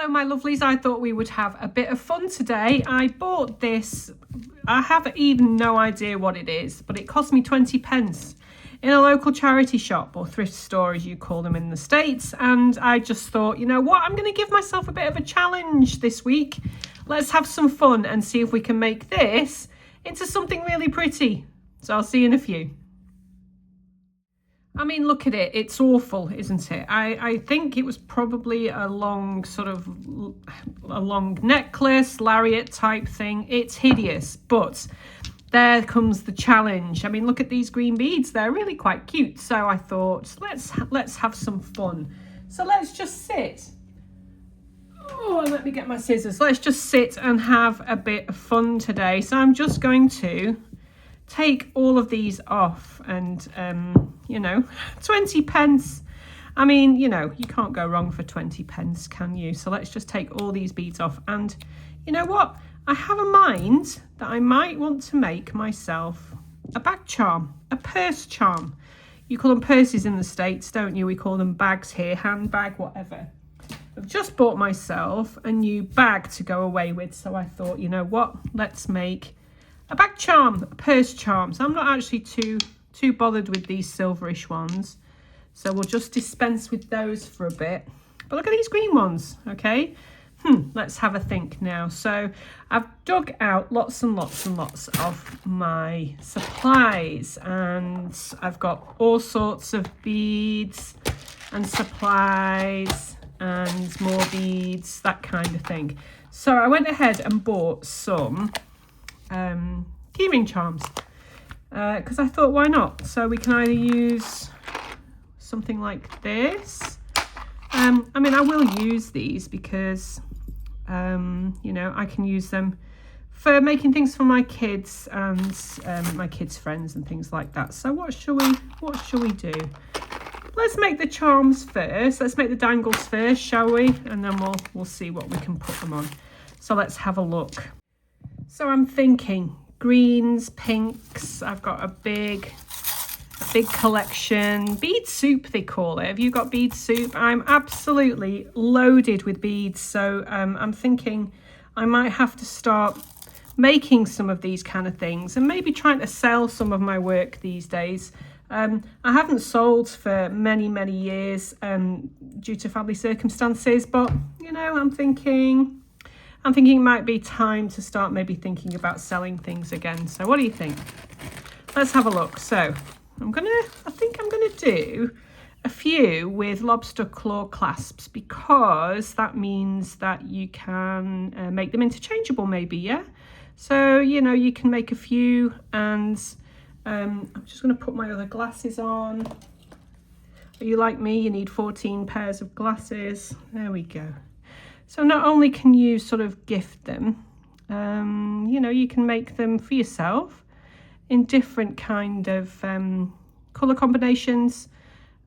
Hello my lovelies, I thought we would have a bit of fun today. I bought this, I have even no idea what it is, but it cost me 20 pence in a local charity shop, or thrift store as you call them in the States, and I just thought, you know what, I'm going to give myself a bit of a challenge this week. Let's have some fun and see if we can make this into something really pretty. So I'll see you in a few. I mean, look at it. It's awful, isn't it? I think it was probably a long necklace, lariat type thing. It's hideous, but there comes the challenge. I mean, look at these green beads. They're really quite cute. So I thought, let's have some fun. So let's just sit. Oh, let me get my scissors. Let's just sit and have a bit of fun today. So I'm just going to take all of these off and you know, 20 pence. I mean, you know, you can't go wrong for 20 pence, can you? So let's just take all these beads off. And you know what, I have a mind that I might want to make myself a bag charm, a purse charm. You call them purses in the States, don't you? We call them bags here, handbag, whatever. I've just bought myself a new bag to go away with, so I thought, you know what, let's make a bag charm, a purse charm. So I'm not actually too bothered with these silverish ones, so we'll just dispense with those for a bit. But look at these green ones. Okay, let's have a think now. So I've dug out lots and lots and lots of my supplies, and I've got all sorts of beads and supplies and more beads, that kind of thing. So I went ahead and bought some keyring charms because I thought, why not? So we can either use something like this. I mean, I will use these because you know, I can use them for making things for my kids and my kids' friends and things like that. So what shall we do? Let's make the charms first. Let's make the dangles first, shall we? And then we'll see what we can put them on. So let's have a look. So I'm thinking greens, pinks. I've got a big collection. Bead soup, they call it. Have you got bead soup? I'm absolutely loaded with beads. So I'm thinking I might have to start making some of these kind of things and maybe trying to sell some of my work these days. I haven't sold for many years due to family circumstances, but you know, I'm thinking it might be time to start maybe thinking about selling things again. So what do you think? Let's have a look. So I think I'm gonna do a few with lobster claw clasps, because that means that you can make them interchangeable maybe, yeah? So, you know, you can make a few, and I'm just gonna put my other glasses on. Are you like me? You need 14 pairs of glasses. There we go. So not only can you sort of gift them, you know, you can make them for yourself in different kind of colour combinations.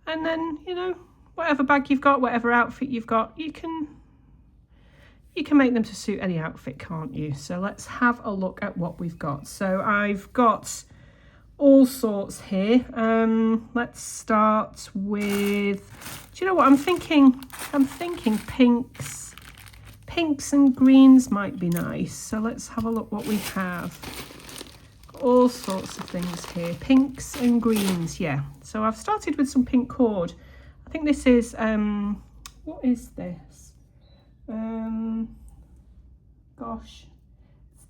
And then, you know, whatever bag you've got, whatever outfit you've got, you can make them to suit any outfit, can't you? So let's have a look at what we've got. So I've got all sorts here. Let's start with, do you know what I'm thinking? I'm thinking pinks and greens might be nice. So let's have a look what we have. All sorts of things here, pinks and greens. Yeah, so I've started with some pink cord. I think this is what is this? Gosh,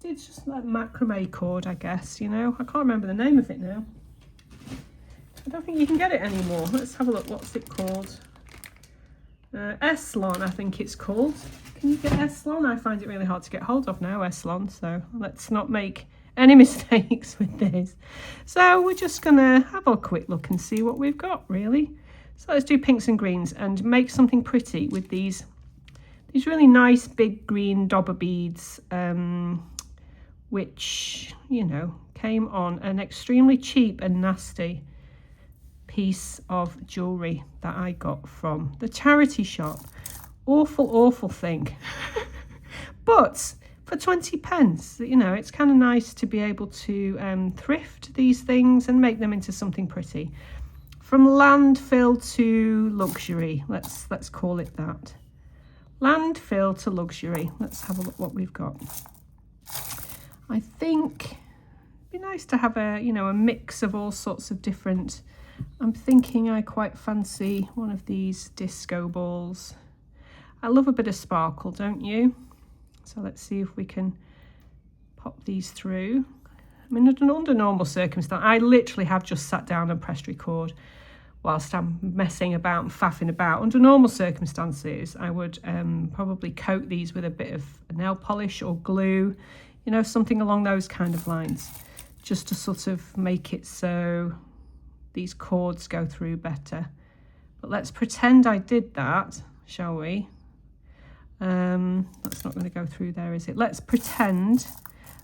it's just like macrame cord, I guess. You know, I can't remember the name of it now. I don't think you can get it anymore. Let's have a look. What's it called? Eslon, I think it's called. Can you get Eslon? I find it really hard to get hold of now, Eslon. So let's not make any mistakes with this. So we're just gonna have a quick look and see what we've got, really. So let's do pinks and greens and make something pretty with these really nice big green dauber beads, which, you know, came on an extremely cheap and nasty piece of jewellery that I got from the charity shop. Awful thing. But for 20 pence, you know, it's kind of nice to be able to thrift these things and make them into something pretty. From landfill to luxury, let's call it that. Landfill to luxury. Let's have a look what we've got. I think it'd be nice to have a, you know, a mix of all sorts of different. I'm thinking I quite fancy one of these disco balls. I love a bit of sparkle, don't you? So let's see if we can pop these through. I mean, under normal circumstances, I literally have just sat down and pressed record whilst I'm messing about and faffing about. Under normal circumstances, I would probably coat these with a bit of nail polish or glue, you know, something along those kind of lines, just to sort of make it so these cords go through better. But let's pretend I did that, shall we? That's not going to go through there, is it? Let's pretend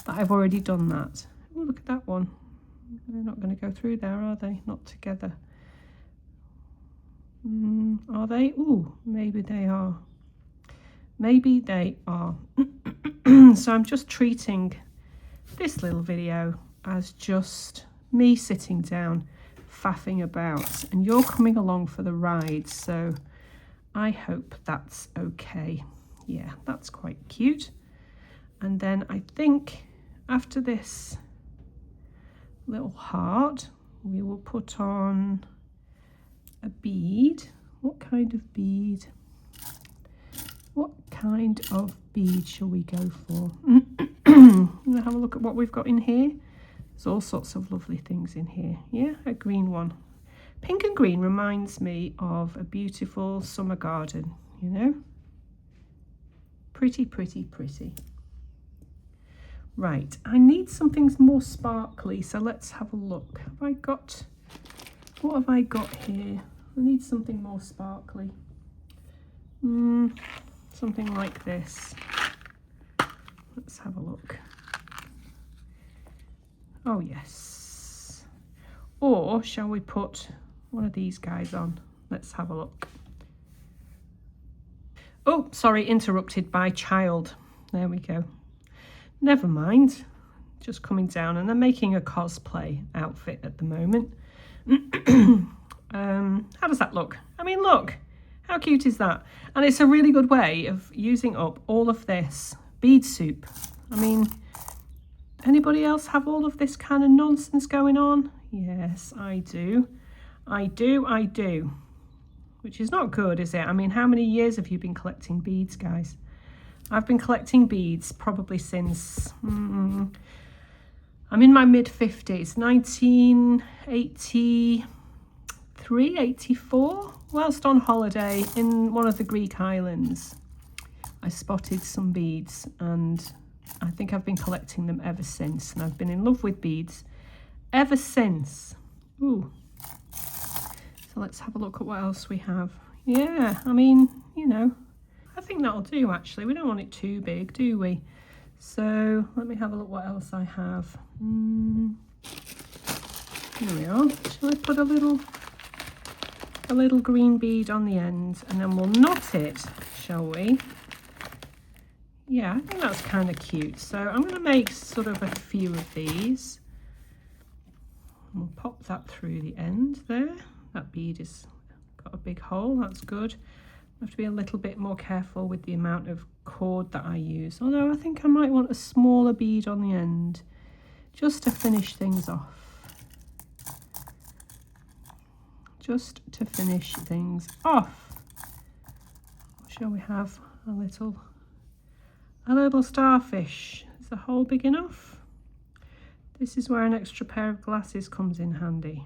that I've already done that. Oh, look at that one. They're not going to go through there, are they? Not together. Are they? Ooh, maybe they are. Maybe they are. So I'm just treating this little video as just me sitting down, faffing about, and you're coming along for the ride. So I hope that's okay. Yeah, that's quite cute. And then I think after this little heart, we will put on a bead. What kind of bead? What kind of bead shall we go for? I'm gonna have a look at what we've got in here. There's all sorts of lovely things in here. Yeah, a green one. Pink and green reminds me of a beautiful summer garden, you know? Pretty, pretty, pretty. Right, I need something more sparkly, so let's have a look. What have I got here? I need something more sparkly. Something like this. Let's have a look. Oh yes. Or shall we put one of these guys on? Let's have a look. Oh, sorry, interrupted by child. There we go. Never mind. Just coming down, and they're making a cosplay outfit at the moment. How does that look? I mean, look, how cute is that? And it's a really good way of using up all of this bead soup. I mean, anybody else have all of this kind of nonsense going on? Yes, I do. I do. Which is not good, is it? I mean, how many years have you been collecting beads, guys? I've been collecting beads probably since, I'm in my mid-50s, 1983, 84, whilst on holiday in one of the Greek islands. I spotted some beads, and I think I've been collecting them ever since, and I've been in love with beads ever since. Ooh. So let's have a look at what else we have. Yeah, I mean, you know, I think that'll do actually. We don't want it too big, do we? So let me have a look what else I have. Here we are. Shall I put a little green bead on the end, and then we'll knot it, shall we? Yeah, I think that's kind of cute. So I'm going to make sort of a few of these. We'll pop that through the end there. That bead has got a big hole, that's good. I have to be a little bit more careful with the amount of cord that I use. Although I think I might want a smaller bead on the end, just to finish things off. Just to finish things off. Shall we have a little starfish? Is the hole big enough? This is where an extra pair of glasses comes in handy.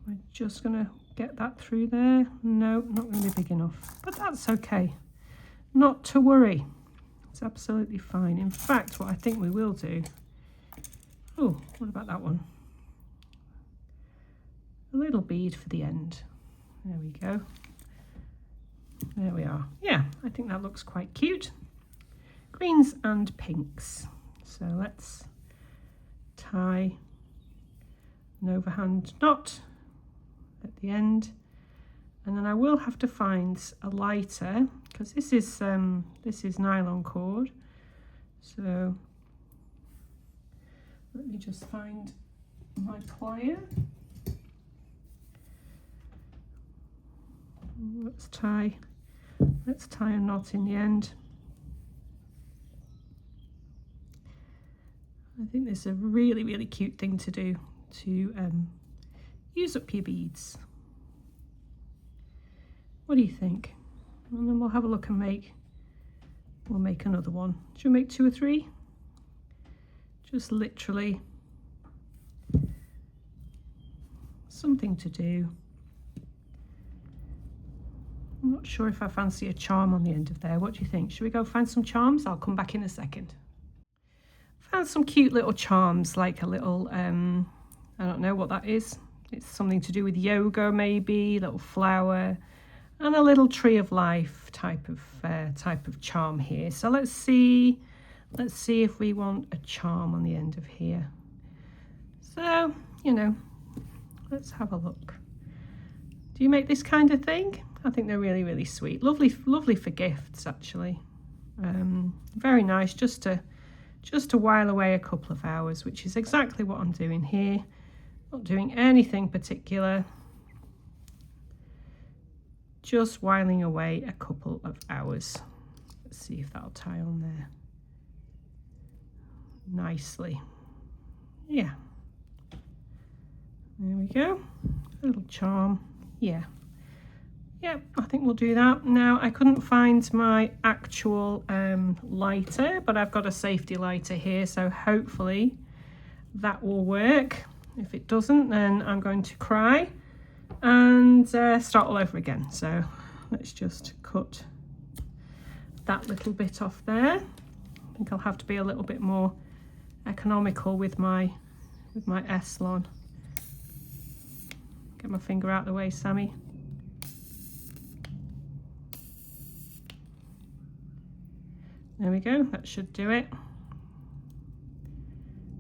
We're just going to get that through there. No, not going to be big enough, but that's okay. Not to worry. It's absolutely fine. In fact, what I think we will do... Oh, what about that one? A little bead for the end. There we go. There we are. Yeah, I think that looks quite cute. Greens and pinks. So let's tie an overhand knot at the end, and then I will have to find a lighter because this is nylon cord. So let me just find my plier. Let's tie Let's tie a knot in the end. I think this is a really, really cute thing to do, to use up your beads. What do you think? And then we'll have a look and we'll make another one. Should we make 2 or 3? Just literally something to do. I'm not sure if I fancy a charm on the end of there. What do you think? Should we go find some charms? I'll come back in a second. Found some cute little charms, like a little, I don't know what that is. It's something to do with yoga maybe, little flower, and a little tree of life type of charm here. So let's see if we want a charm on the end of here. So, you know, let's have a look. Do you make this kind of thing? I think they're really, really sweet. Lovely for gifts, actually. Very nice, just to while away a couple of hours, which is exactly what I'm doing here. Not doing anything particular. Just whiling away a couple of hours. Let's see if that'll tie on there nicely. Yeah. There we go. A little charm. Yeah. Yep, I think we'll do that. Now, I couldn't find my actual lighter, but I've got a safety lighter here, so hopefully that will work. If it doesn't, then I'm going to cry and start all over again. So let's just cut that little bit off there. I think I'll have to be a little bit more economical with my S-lon. Get my finger out of the way, Sammy. There we go, that should do it.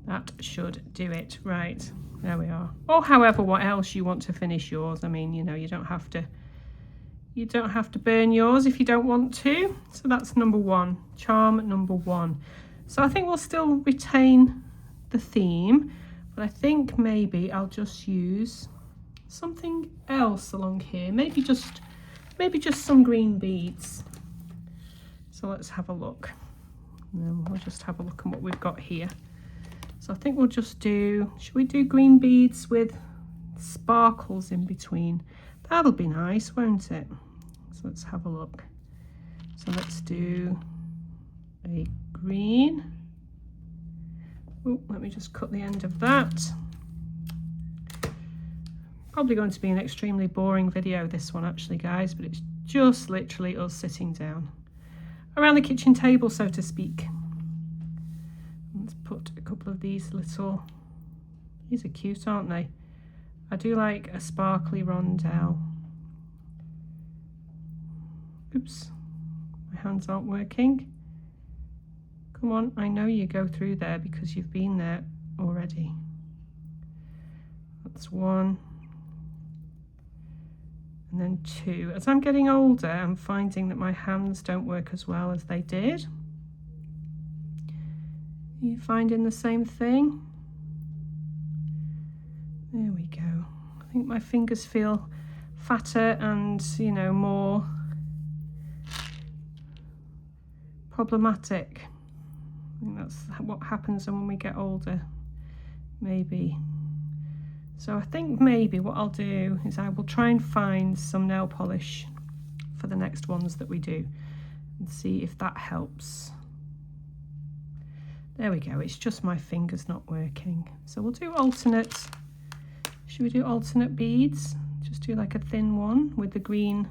That should do it. Right, there we are. Or however, what else you want to finish yours. I mean, you know, you don't have to burn yours if you don't want to. So that's number 1, charm number 1. So I think we'll still retain the theme, but I think maybe I'll just use something else along here. Maybe just some green beads. So let's have a look. And then we'll just have a look at what we've got here. So I think we'll just do, should we do green beads with sparkles in between? That'll be nice, won't it? So let's have a look. So let's do a green. Oh, let me just cut the end of that. Probably going to be an extremely boring video, this one actually, guys, but it's just literally us sitting down around the kitchen table, so to speak. Let's put a couple of these little, these are cute, aren't they? I do like a sparkly rondelle. Oops, my hands aren't working. Come on, I know you go through there because you've been there already. That's 1. And then 2. As I'm getting older, I'm finding that my hands don't work as well as they did. Are you finding the same thing? There we go. I think my fingers feel fatter and, you know, more problematic. I think that's what happens when we get older, maybe. So I think maybe what I'll do is I will try and find some nail polish for the next ones that we do and see if that helps. There we go, it's just my fingers not working. So we'll do alternate, should we do alternate beads? Just do like a thin one with the green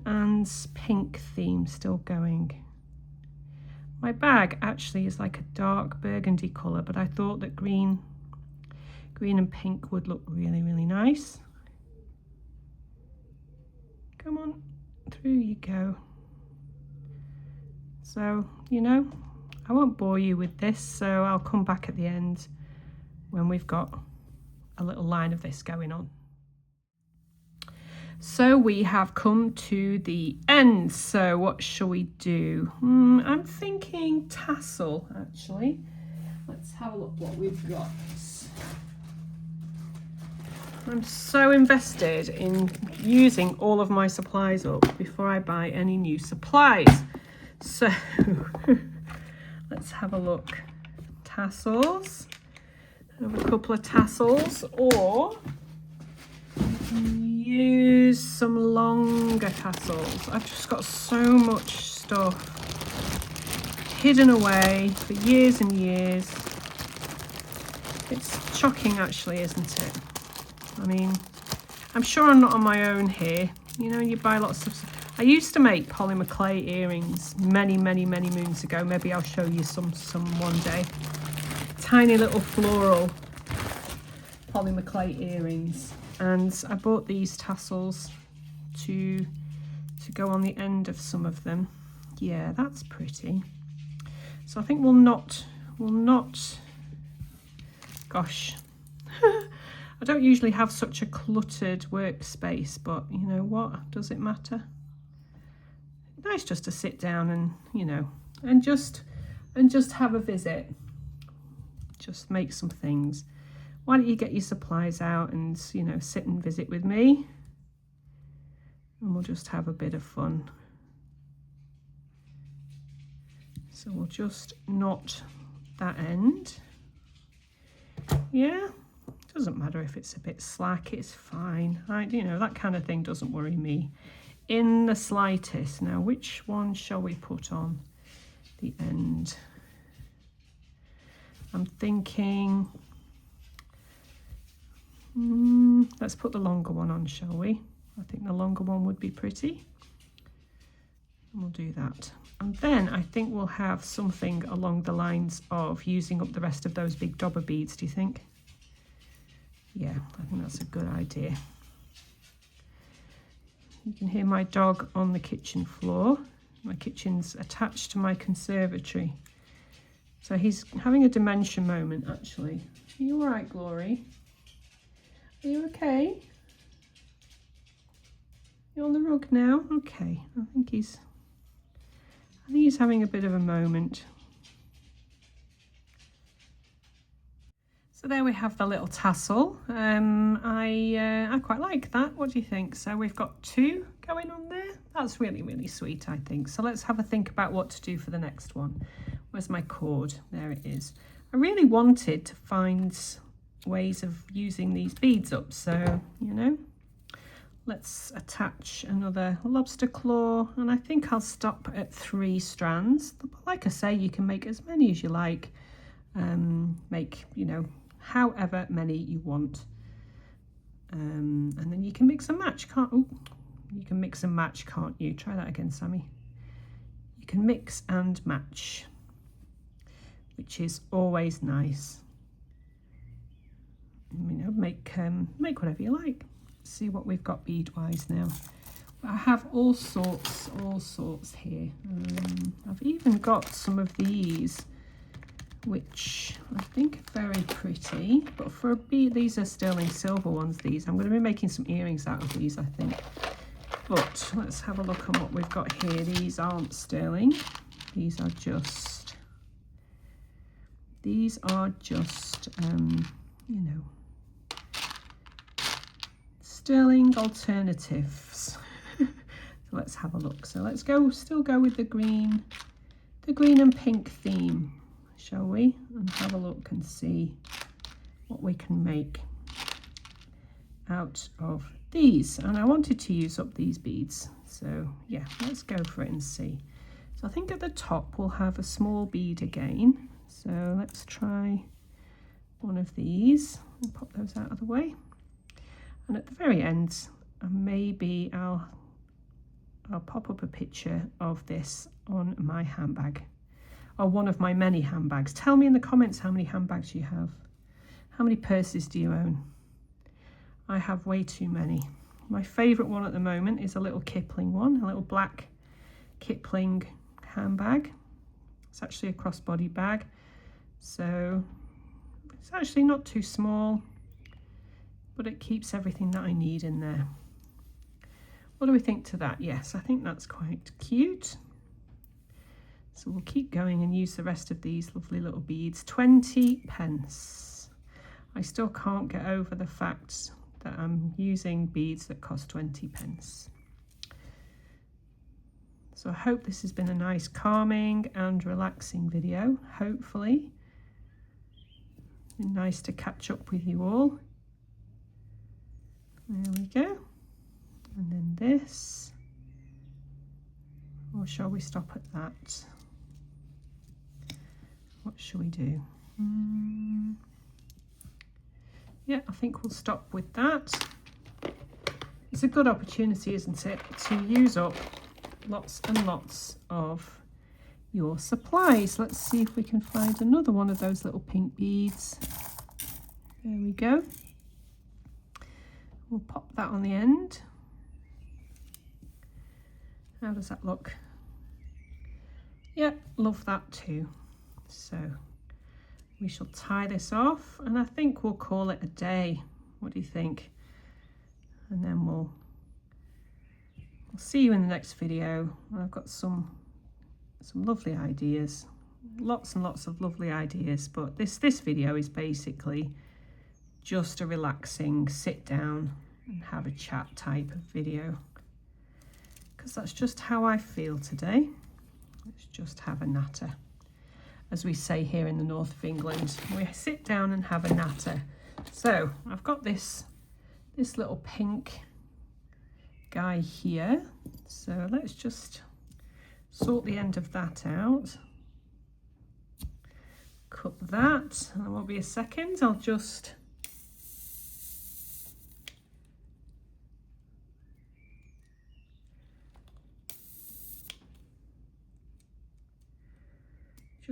and pink theme still going. My bag actually is like a dark burgundy colour, but I thought that green and pink would look really, really nice. Come on, through you go. So, you know, I won't bore you with this, so I'll come back at the end when we've got a little line of this going on. So we have come to the end. So what shall we do? I'm thinking tassel, actually. Let's have a look what we've got. I'm so invested in using all of my supplies up before I buy any new supplies. So let's have a look. Tassels. I have a couple of tassels, or use some longer tassels. I've just got so much stuff hidden away for years and years. It's shocking actually, isn't it? I mean, I'm sure I'm not on my own here. You know, you buy lots of stuff. I used to make polymer clay earrings many moons ago. Maybe I'll show you some one day. Tiny little floral polymer clay earrings. And I bought these tassels to go on the end of some of them. Yeah, that's pretty. So I think we'll not, gosh, I don't usually have such a cluttered workspace, but you know what, does it matter? Nice just to sit down and, you know, and just have a visit. Just make some things. Why don't you get your supplies out and, you know, sit and visit with me, and we'll just have a bit of fun. So we'll just knot that end. Yeah, doesn't matter if it's a bit slack, it's fine. You know, that kind of thing doesn't worry me in the slightest. Now, which one shall we put on the end? I'm thinking, let's put the longer one on, shall we? I think the longer one would be pretty. And we'll do that. And then I think we'll have something along the lines of using up the rest of those big dauber beads, do you think? Yeah, I think that's a good idea. You can hear my dog on the kitchen floor. My kitchen's attached to my conservatory. So he's having a dementia moment, actually. Are you all right, Glory? Are you okay? You're on the rug now? Okay, I think he's having a bit of a moment. So there we have the little tassel. I quite like that. What do you think? So we've got two going on there. That's really sweet, I think. So let's have a think about what to do for the next one. Where's my cord? There it is. I really wanted to find ways of using these beads up. So, you know, let's attach another lobster claw, and I think I'll stop at 3 strands. But like I say, you can make as many as you like. Make, you know, however many you want. And then you can mix and match, you can mix and match, can't you? Try that again, Sammy. You can mix and match, which is always nice. You know, make whatever you like. See what we've got bead-wise now. I have all sorts here. I've even got some of these, which I think are very pretty, but for a bead, these are sterling silver ones. These, I'm going to be making some earrings out of these, I think. But let's have a look on what we've got here. These aren't sterling. These are just, you know, sterling alternatives. So let's have a look. So let's still go with the green and pink theme, shall we? And have a look and see what we can make out of these. And I wanted to use up these beads, so yeah, let's go for it and see. So I think at the top we'll have a small bead again. So let's try one of these and pop those out of the way. And at the very end, maybe I'll pop up a picture of this on my handbag, or one of my many handbags. Tell me in the comments how many handbags you have. How many purses do you own? I have way too many. My favourite one at the moment is a little Kipling one, a little black Kipling handbag. It's actually a crossbody bag, so it's actually not too small, but it keeps everything that I need in there. What do we think to that? Yes, I think that's quite cute. So we'll keep going and use the rest of these lovely little beads. 20 pence. I still can't get over the fact that I'm using beads that cost 20p. So I hope this has been a nice calming and relaxing video, hopefully. Been nice to catch up with you all. There we go. And then this. Or shall we stop at that? What shall we do? Yeah, I think we'll stop with that. It's a good opportunity, isn't it, to use up lots and lots of your supplies. Let's see if we can find another one of those little pink beads. There we go. We'll pop that on the end. How does that look? Yeah, love that too. So we shall tie this off, and I think we'll call it a day. What do you think? And then we'll see you in the next video. I've got some lovely ideas, lots and lots of lovely ideas, but this video is basically just a relaxing sit down and have a chat type of video, because that's just how I feel today. Let's just have a natter, as we say here in the north of England. We sit down and have a natter. So I've got this little pink guy here, so let's just sort the end of that out, cut that, and there won't be a second. I'll just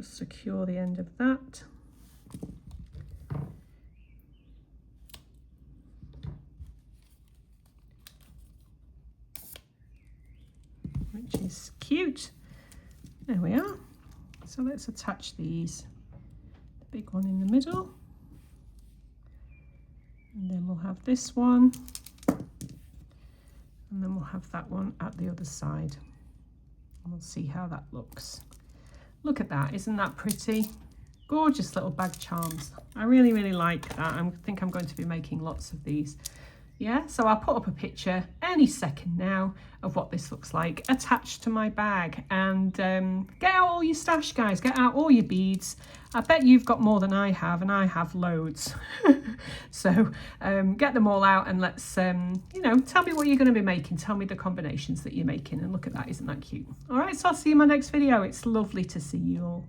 secure the end of that. Which is cute. There we are. So let's attach these. The big one in the middle. And then we'll have this one. And then we'll have that one at the other side. And we'll see how that looks. Look at that, isn't that pretty? Gorgeous little bag charms. I really, really like that. I think I'm going to be making lots of these. Yeah, so I'll put up a picture any second now of what this looks like attached to my bag. And get out all your stash, guys. Get out all your beads. I bet you've got more than I have, and I have loads. So get them all out, and let's, you know, tell me what you're going to be making. Tell me the combinations that you're making. And look at that, isn't that cute? All right, so I'll see you in my next video. It's lovely to see you all.